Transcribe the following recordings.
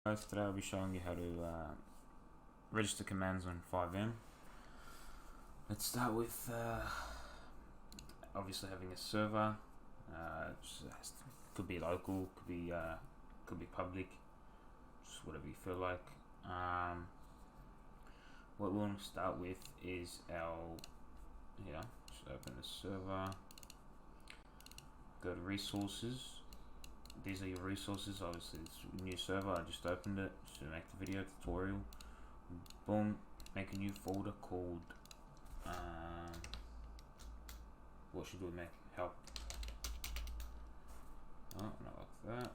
Guys, today I'll be showing you how to register commands on FiveM. Let's start with obviously having a server. Could be local, could be public, just whatever you feel like. What we want to start with is just open the server, go to resources. These are your resources. Obviously it's a new server, I just opened it to make the video tutorial. Boom, make a new folder called what should we make? Help. Oh, not like that,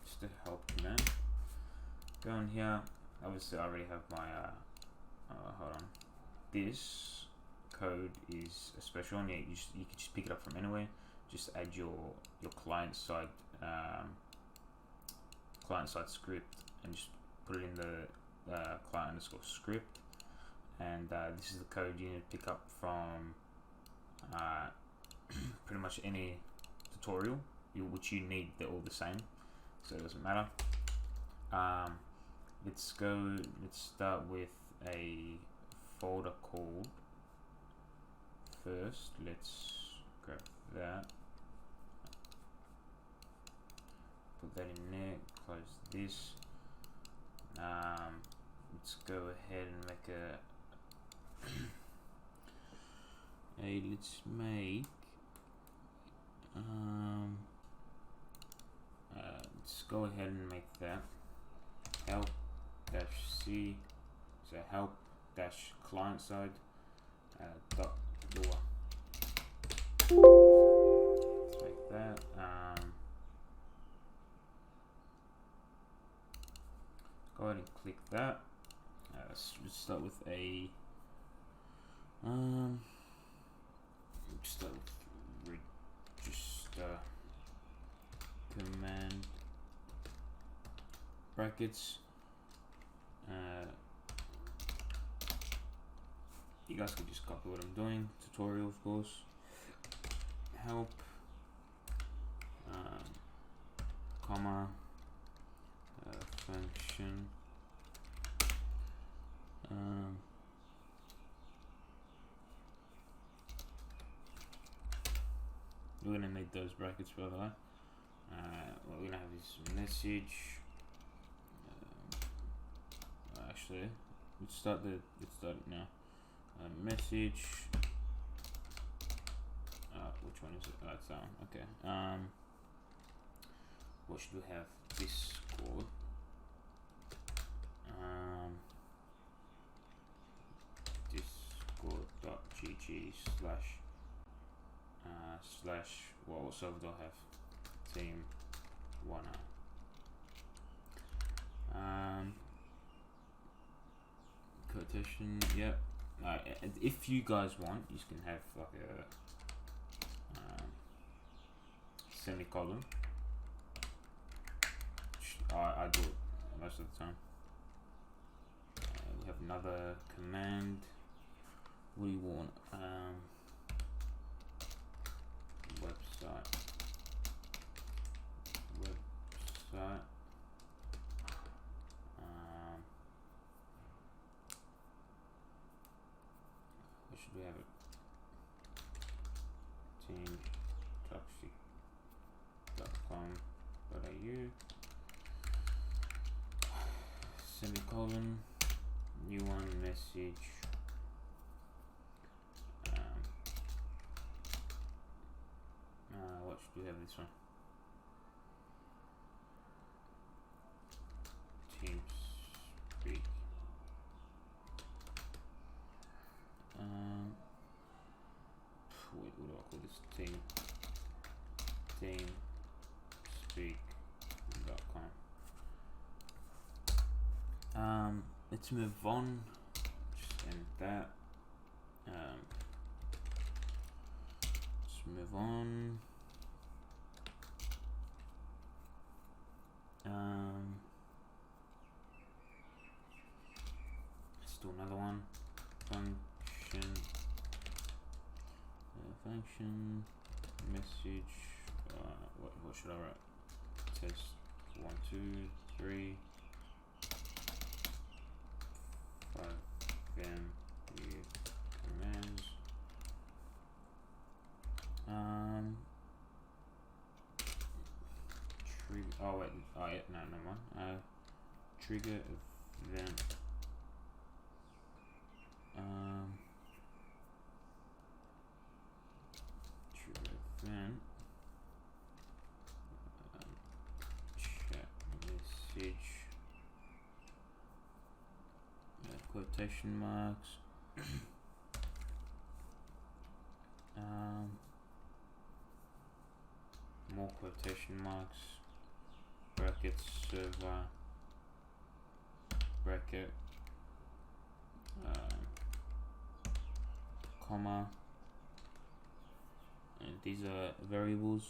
just a help command. Go in here. Obviously I already have my hold on, this code is a special one. You can just pick it up from anywhere. Just add your client side script and just put it in the client underscore script, and this is the code you need to pick up from pretty much any tutorial which you need. They're all the same, so it doesn't matter. Let's start with a folder called first. Let's grab that, put that in there, close this. Let's go ahead and make let's make let's go ahead and make that help -c, so help client side dot lua. Let's make that. Go ahead and click that. Let's start with a start with register command brackets. You guys can just copy what I'm doing. Tutorial, of course. Help, comma, function, we're gonna need those brackets, by the way. What we're gonna have is message. Actually, let's start it now. Message. Which one is it? That's that one. Okay. What should we have? Discord. Discord.gg slash what server do I have? Team 1. Quotation. Yep. If you guys want, you can have like a semicolon. I do it most of the time. We have another command. What do you want? Website. What should we have it? teamtoxic.com.au. Semicolon. New one, message. What should we have this one? TeamSpeak. Wait, what do I call this? teamspeak.com. Let's move on. Just end that. Let's move on. Let's do another one. Function message. What should I write? Test 1 2 3 FiveM with commands. Trigger. Oh wait. Oh yeah. No, never mind. Trigger event. Trigger event. Chat message. Quotation marks. More quotation marks. Brackets server. Bracket. Comma. And these are variables.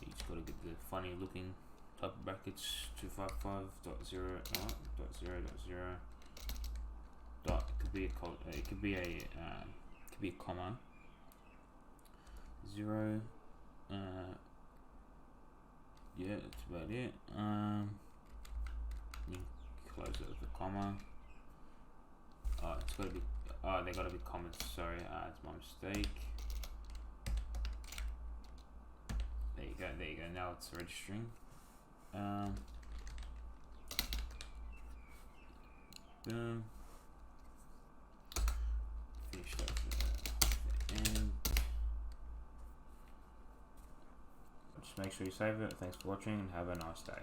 You just gotta get the funny looking type of brackets. 255.0.0.0 dot. It could be a comma. 0. Yeah, that's about it. You close it with a comma. Oh, it's gotta be. Oh, they gotta be comments. Sorry, it's my mistake. There you go. There you go. Now it's registering. Boom. Finish that. And just make sure you save it. Thanks for watching and have a nice day.